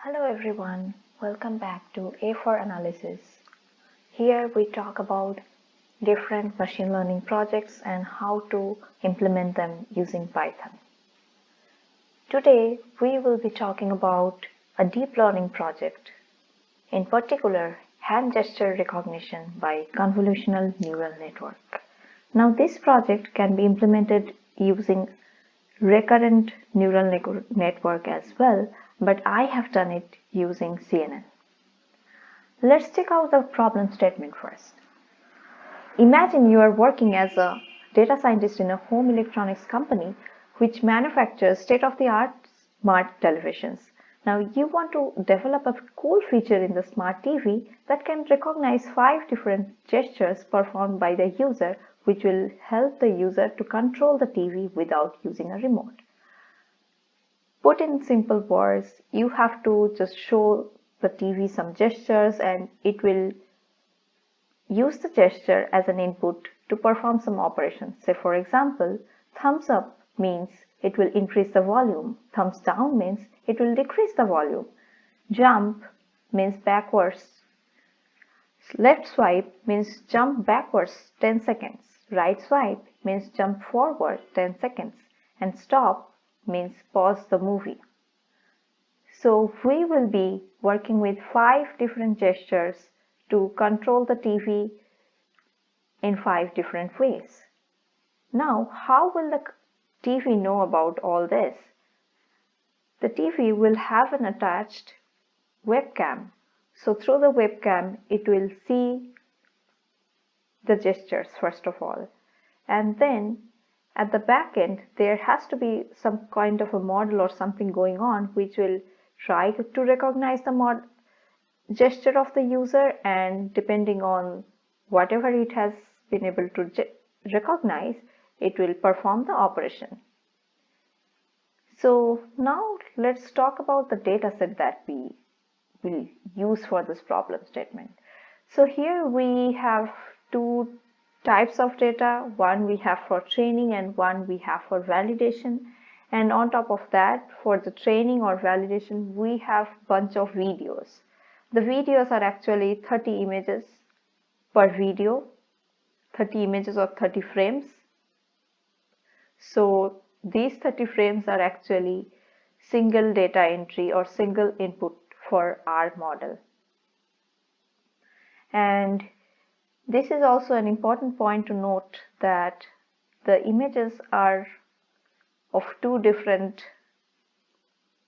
Hello everyone, welcome back to A for Analysis. Here we talk about different machine learning projects and how to implement them using Python. Today we will be talking about a deep learning project, in particular hand gesture recognition by Convolutional Neural Network. Now this project can be implemented using recurrent neural network as well, but I have done it using CNN. Let's check out the problem statement first. Imagine you are working as a data scientist in a home electronics company which manufactures state-of-the-art smart televisions. Now you want to develop a cool feature in the smart TV that can recognize 5 different gestures performed by the user, which will help the user to control the TV without using a remote. Put in simple words, you have to just show the TV some gestures and it will use the gesture as an input to perform some operations. Say for example, thumbs up means it will increase the volume. Thumbs down means it will decrease the volume. Jump means backwards. Left swipe means jump backwards 10 seconds. Right swipe means jump forward 10 seconds. And stop means pause the movie. So we will be working with 5 different gestures to control the TV in 5 different ways. Now, how will the TV know about all this? The TV will have an attached webcam. So through the webcam, it will see the gestures first of all. And then at the back end, there has to be some kind of a model or something going on which will try to recognize the gesture of the user, and depending on whatever it has been able to recognize, it will perform the operation. So now let's talk about the dataset that we will use for this problem statement. So here we have 2 types of data. One we have for training and one we have for validation. And on top of that, for the training or validation, we have a bunch of videos. The videos are actually 30 images per video, 30 images or 30 frames. So these 30 frames are actually single data entry or single input for our model. And this is also an important point to note that the images are of 2 different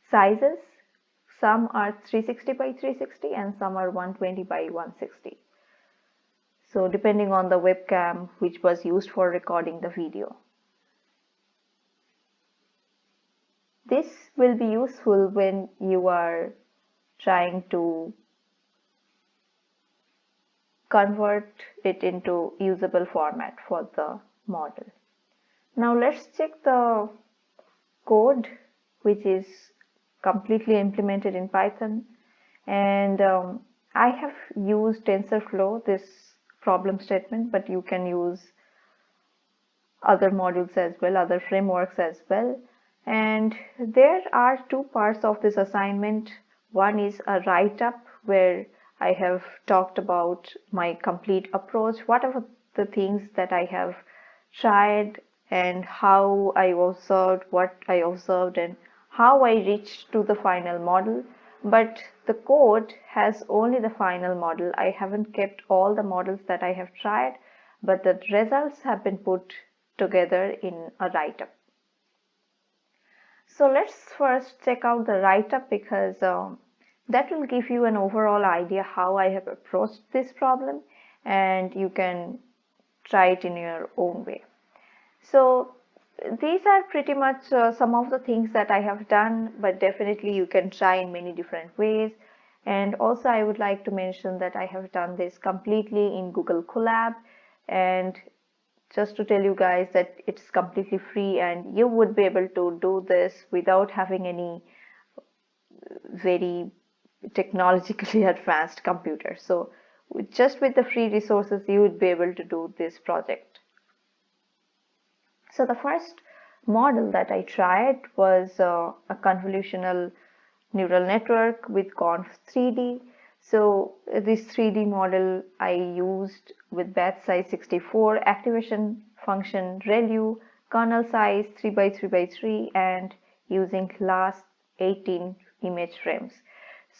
sizes. Some are 360 by 360 and some are 120 by 160. So depending on the webcam which was used for recording the video. This will be useful when you are trying to convert it into usable format for the model. Now let's check the code which is completely implemented in Python, and I have used Tensorflow this problem statement, but you can use other modules as well, other frameworks as well. And there are 2 parts of this assignment. One is a write-up where I have talked about my complete approach, whatever the things that I have tried and how I observed, what I observed and how I reached to the final model. But the code has only the final model. I haven't kept all the models that I have tried, but the results have been put together in a write-up. So let's first check out the write-up because that will give you an overall idea how I have approached this problem, and you can try it in your own way. So these are pretty much some of the things that I have done, but definitely you can try in many different ways. And also I would like to mention that I have done this completely in Google Colab, and just to tell you guys that it's completely free and you would be able to do this without having any very technologically advanced computer. So just with the free resources you would be able to do this project. So the first model that I tried was a convolutional neural network with Conv3D. So this 3D model I used with batch size 64, activation function ReLU, kernel size 3 by 3 by 3, and using last 18 image frames.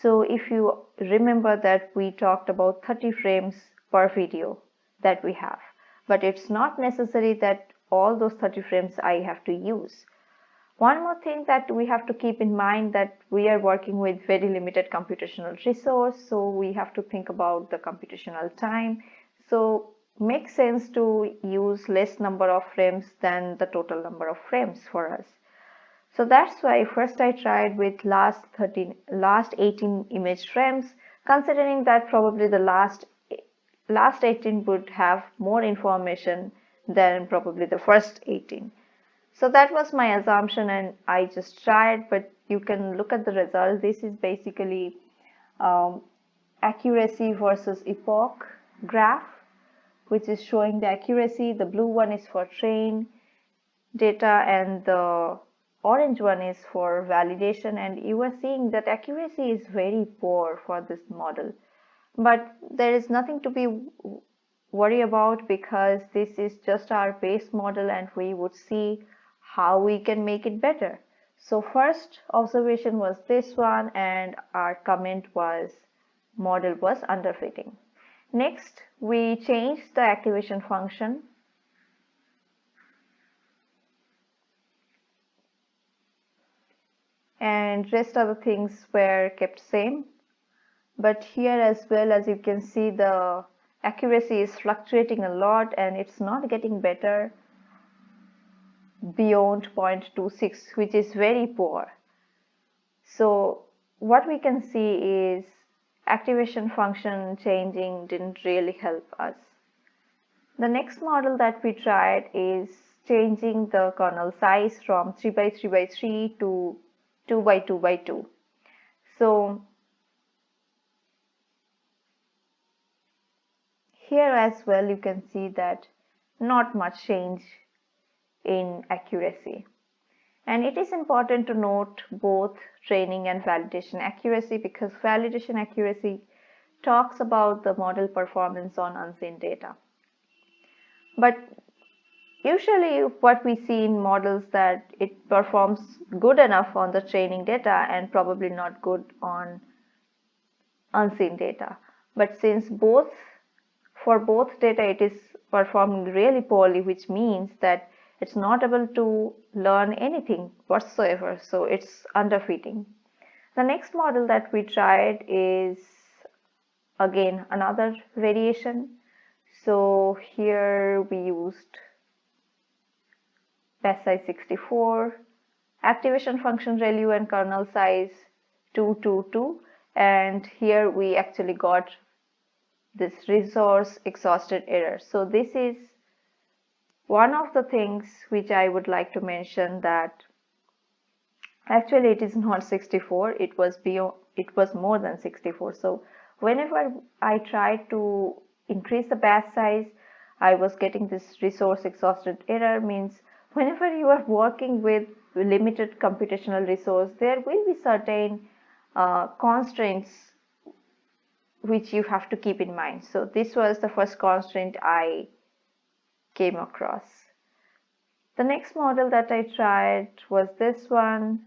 So if you remember that we talked about 30 frames per video that we have, but it's not necessary that all those 30 frames I have to use. One more thing that we have to keep in mind, that we are working with very limited computational resource, so we have to think about the computational time. So makes sense to use less number of frames than the total number of frames for us. So that's why first I tried with last 18 image frames, considering that probably the last 18 would have more information than probably the first 18. So that was my assumption and I just tried, but you can look at the result. This is basically accuracy versus epoch graph, which is showing the accuracy. The blue one is for train data and the orange one is for validation, and you are seeing that accuracy is very poor for this model. But there is nothing to be worried about because this is just our base model and we would see how we can make it better. So first observation was this one and our comment was model was underfitting. Next, we changed the activation function and rest of the things were kept same. But here as well, as you can see, the accuracy is fluctuating a lot and it's not getting better beyond 0.26, which is very poor. So what we can see is activation function changing didn't really help us. The next model that we tried is changing the kernel size from 3 by 3 by 3 to 2 by 2 by 2. So here as well you can see that not much change in accuracy. And it is important to note both training and validation accuracy, because validation accuracy talks about the model performance on unseen data. But usually what we see in models that it performs good enough on the training data and probably not good on unseen data. But since for both data it is performing really poorly, which means that it's not able to learn anything whatsoever, so it's underfitting. The next model that we tried is again another variation. So here we used batch size 64, activation function ReLU and kernel size 222, and here we actually got this resource exhausted error. So this is one of the things which I would like to mention, that actually it is not 64, it was more than 64. So whenever I tried to increase the batch size, I was getting this resource exhausted error. Means whenever you are working with limited computational resource, there will be certain constraints which you have to keep in mind. So this was the first constraint I came across. The next model that I tried was this one.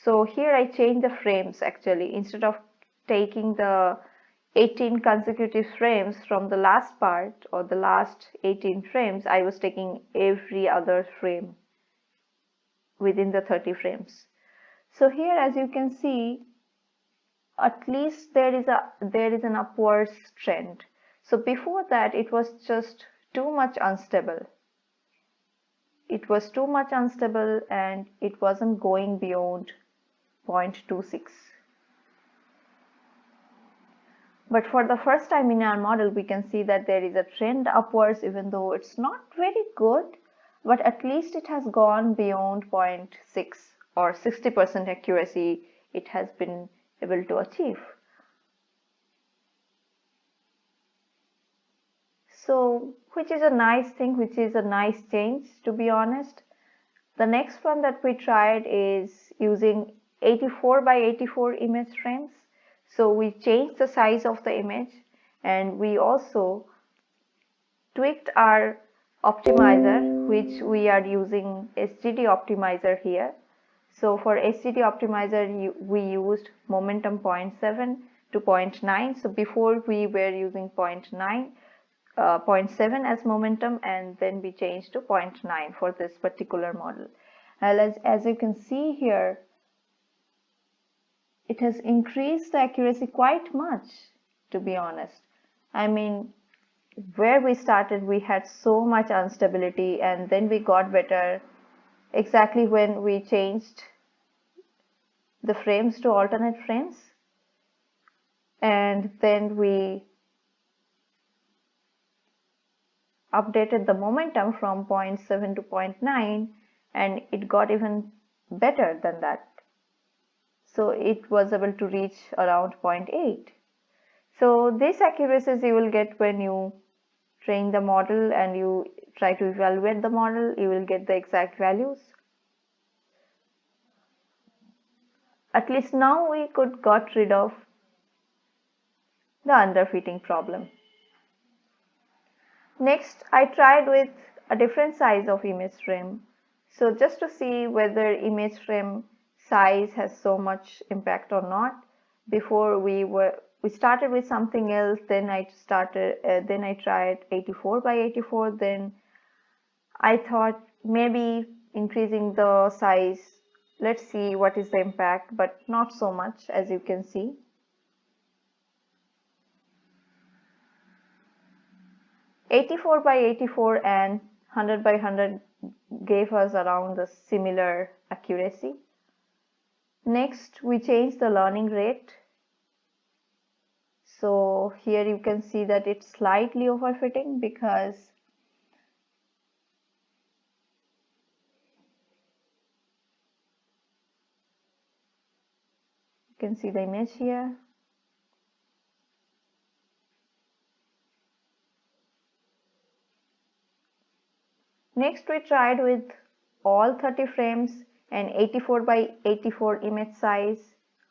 So here I changed the frames actually. Instead of taking the 18 consecutive frames from the last part or the last 18 frames, I was taking every other frame within the 30 frames. So here, as you can see, at least there is an upwards trend. So before that it was just too much unstable. It was too much unstable and it wasn't going beyond 0.26. But for the first time in our model, we can see that there is a trend upwards, even though it's not very good, but at least it has gone beyond 0.6 or 60% accuracy it has been able to achieve. So, which is a nice thing, which is a nice change, to be honest. The next one that we tried is using 84 by 84 image frames. So we changed the size of the image, and we also tweaked our optimizer, which we are using SGD optimizer here. So for SGD optimizer, we used momentum 0.7 to 0.9. So before we were using 0.9, 0.7 as momentum, and then we changed to 0.9 for this particular model. And as you can see here, it has increased the accuracy quite much, to be honest. I mean, where we started, we had so much instability, and then we got better exactly when we changed the frames to alternate frames, and then we updated the momentum from 0.7 to 0.9, and it got even better than that. So it was able to reach around 0.8. So these accuracies you will get when you train the model and you try to evaluate the model, you will get the exact values. At least now we got rid of the underfitting problem. Next, I tried with a different size of image frame. So just to see whether image frame size has so much impact or not. Before we started with something else, then I tried 84 by 84. Then I thought maybe increasing the size. Let's see what is the impact, but not so much, as you can see. '84 by '84 and 100 by 100 gave us around the similar accuracy. Next, we changed the learning rate. So here you can see that it's slightly overfitting because you can see the image here. Next, we tried with all 30 frames and 84 by 84 image size,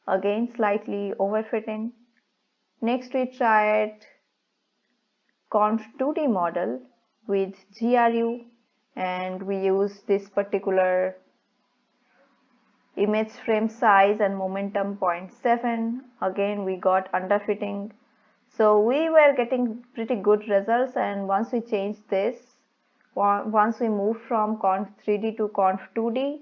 again slightly overfitting. Next, we tried Conv2D model with GRU, and we used this particular image frame size and momentum 0.7. Again, we got underfitting. So we were getting pretty good results, and once we changed this, once we moved from Conv3D to Conv2D,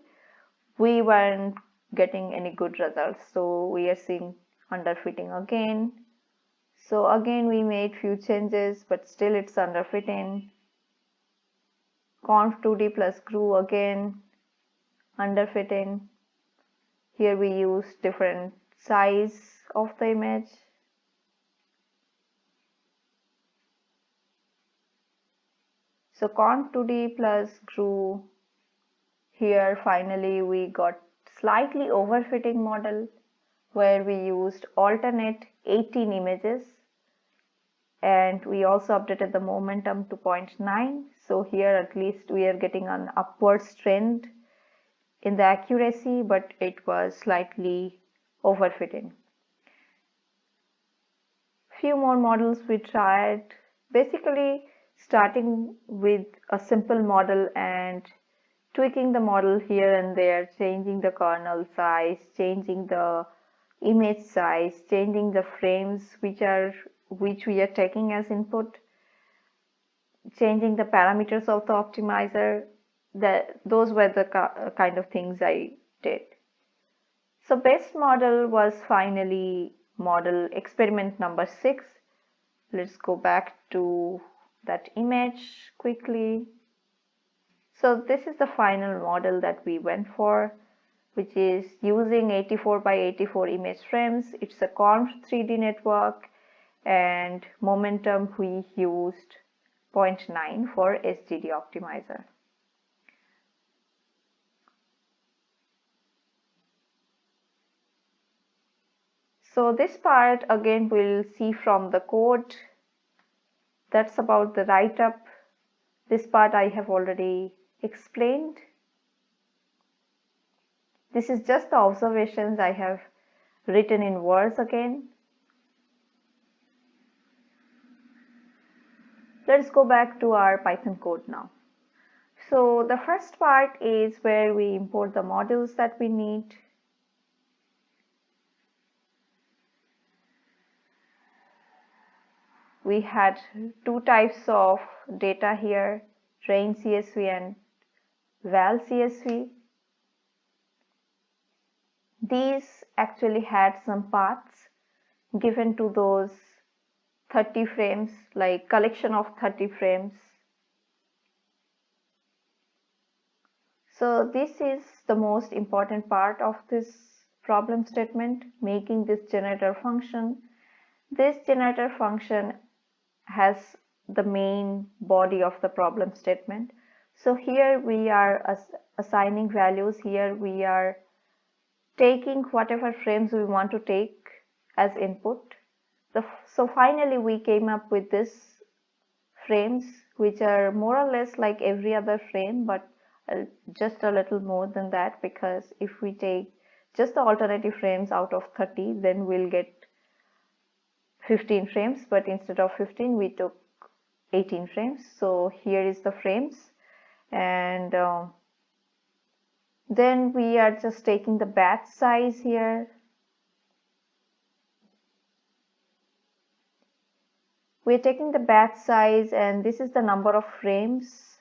we weren't getting any good results. So we are seeing underfitting again. So again we made few changes, but still it's underfitting. Conv2D plus GRU again underfitting. Here we use different size of the image. So Conv2D plus GRU, here finally we got slightly overfitting model where we used alternate 18 images, and we also updated the momentum to 0.9. So here at least we are getting an upwards trend in the accuracy, but it was slightly overfitting. Few more models we tried, basically starting with a simple model and tweaking the model here and there, changing the kernel size, changing the image size, changing the frames which we are taking as input, changing the parameters of the optimizer. Those were the kind of things I did. So best model was finally model experiment number 6. Let's go back to that image quickly. So this is the final model that we went for, which is using 84 by 84 image frames. It's a Conv3D network, and momentum we used 0.9 for SGD optimizer. So this part again we'll see from the code. That's about the write-up. This part I have already explained. This is just the observations I have written in words again. Let's go back to our Python code now. So the first part is where we import the modules that we need. We had two types of data here, train CSV and val CSV. These actually had some paths given to those 30 frames, like collection of 30 frames. So this is the most important part of this problem statement, making this generator function. This generator function has the main body of the problem statement. So here we are assigning values. Here we are taking whatever frames we want to take as input. So finally we came up with this frames, which are more or less like every other frame, but just a little more than that, because if we take just the alternative frames out of 30, then we'll get 15 frames, but instead of 15 we took 18 frames. So here is the frames, and then we are just taking the batch size here. We're taking the batch size, and this is the number of frames,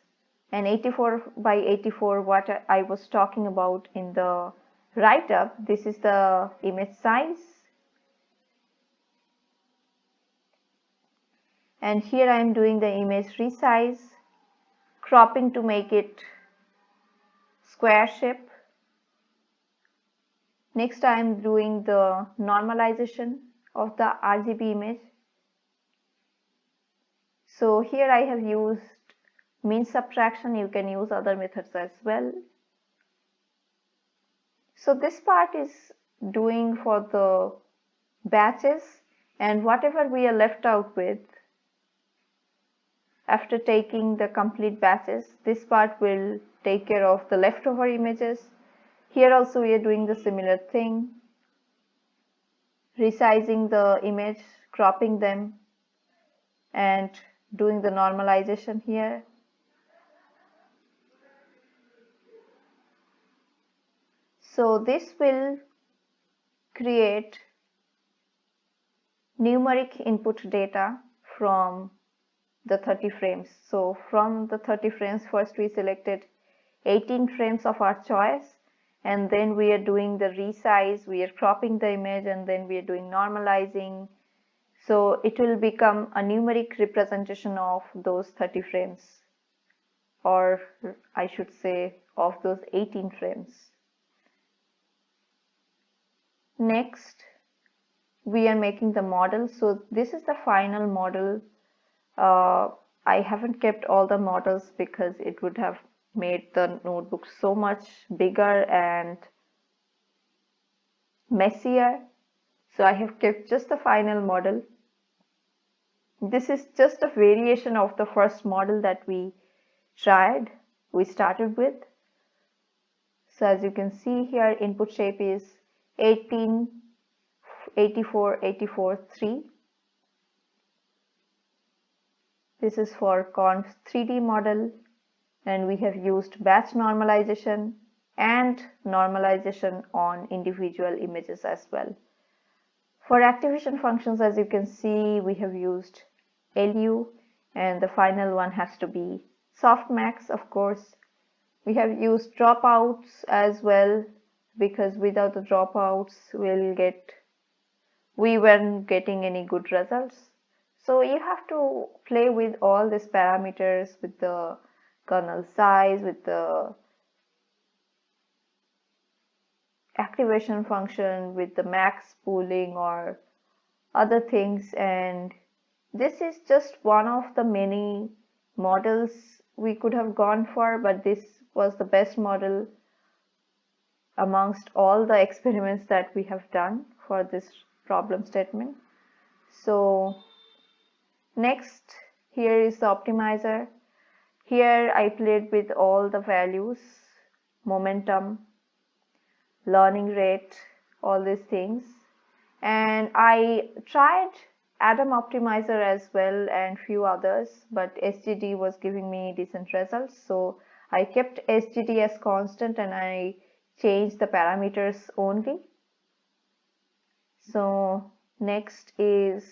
and 84 by 84, what I was talking about in the write-up. This is the image size, and here I am doing the image resize, cropping to make it square shape. Next I am doing the normalization of the RGB image. So here I have used mean subtraction. You can use other methods as well. So this part is doing for the batches, and whatever we are left out with after taking the complete batches, this part will take care of the leftover images. Here also we are doing the similar thing, resizing the image, cropping them, and doing the normalization here. So this will create numeric input data from the 30 frames. So from the 30 frames, first we selected 18 frames of our choice, and then we are doing the resize, we are cropping the image, and then we are doing normalizing. So it will become a numeric representation of those 30 frames, or I should say of those 18 frames. Next, we are making the model. So this is the final model. I haven't kept all the models because it would have made the notebook so much bigger and messier. So I have kept just the final model. This is just a variation of the first model that we started with. So as you can see here, input shape is 18, 84, 84, 3. This is for conf 3D model, and we have used batch normalization and normalization on individual images as well. For activation functions, as you can see, we have used LU, and the final one has to be softmax, of course. We have used dropouts as well, because without the dropouts we weren't getting any good results. So you have to play with all these parameters, with the kernel size, with the activation function, with the max pooling or other things, and this is just one of the many models we could have gone for, but this was the best model amongst all the experiments that we have done for this problem statement. So next, here is the optimizer. Here I played with all the values, momentum, learning rate, all these things. And I tried Atom Optimizer as well and few others, but SGD was giving me decent results. So I kept SGD as constant and I changed the parameters only. So next is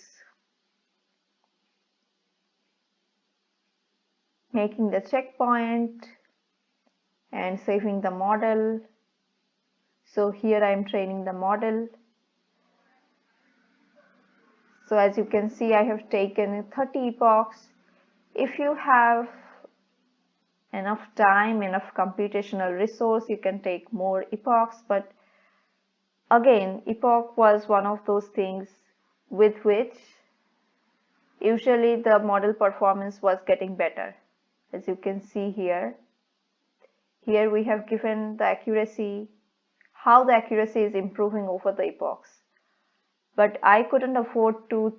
making the checkpoint and saving the model. So here I am training the model. So as you can see, I have taken 30 epochs. If you have enough time, enough computational resource, you can take more epochs. But again, epoch was one of those things with which usually the model performance was getting better. As you can see here, we have given the accuracy, how the accuracy is improving over the epochs. But I couldn't afford to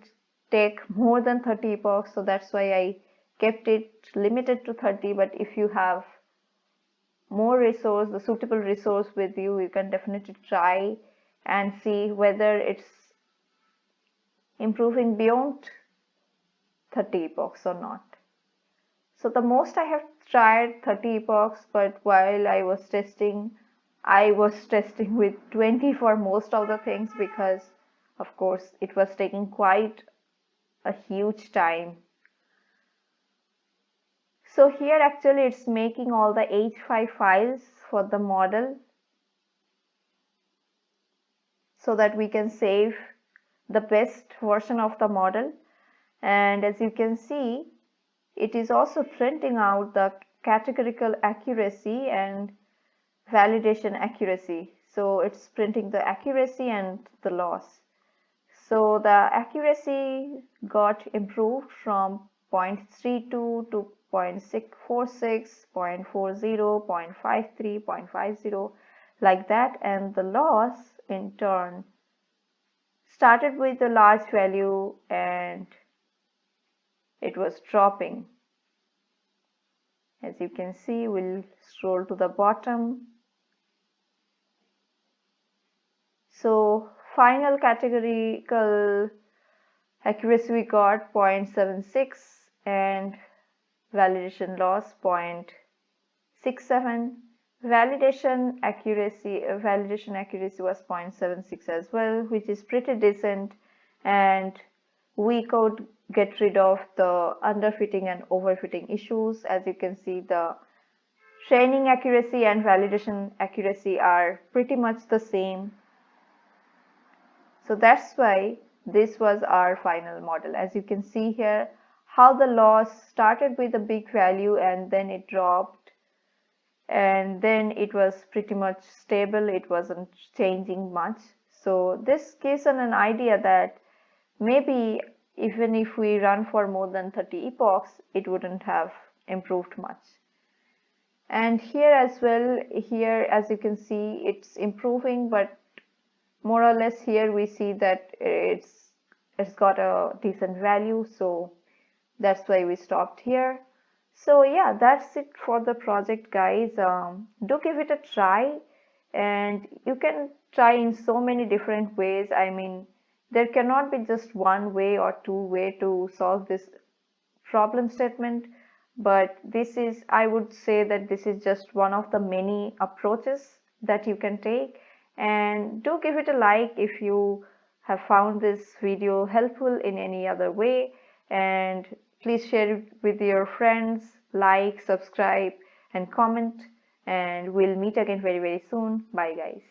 take more than 30 epochs, so that's why I kept it limited to 30. But if you have more resource, the suitable resource with you, you can definitely try and see whether it's improving beyond 30 epochs or not. So the most I have tried 30 epochs, but while I was testing with 20 for most of the things, because of course it was taking quite a huge time. So here actually it's making all the H5 files for the model so that we can save the best version of the model. And as you can see, it is also printing out the categorical accuracy and validation accuracy. So it's printing the accuracy and the loss. So the accuracy got improved from 0.32 to 0.646, 0.40, 0.53, 0.50, like that. And the loss in turn started with a large value and it was dropping. As you can see, we'll scroll to the bottom. So final categorical accuracy we got 0.76 and validation loss 0.67. Validation accuracy was 0.76 as well, which is pretty decent, and we could get rid of the underfitting and overfitting issues. As you can see, the training accuracy and validation accuracy are pretty much the same. So that's why this was our final model. As you can see here, how the loss started with a big value and then it dropped, and then it was pretty much stable. It wasn't changing much. So this gives an idea that maybe even if we run for more than 30 epochs, it wouldn't have improved much. And here as well, here as you can see, it's improving, but more or less here we see that it's got a decent value, so that's why we stopped here. So yeah, that's it for the project, guys. Do give it a try, and you can try in so many different ways. I mean, there cannot be just one way or two way to solve this problem statement, but this is, I would say that this is just one of the many approaches that you can take. And do give it a like if you have found this video helpful in any other way, and please share it with your friends, like, subscribe and comment, and we'll meet again very soon. Bye guys.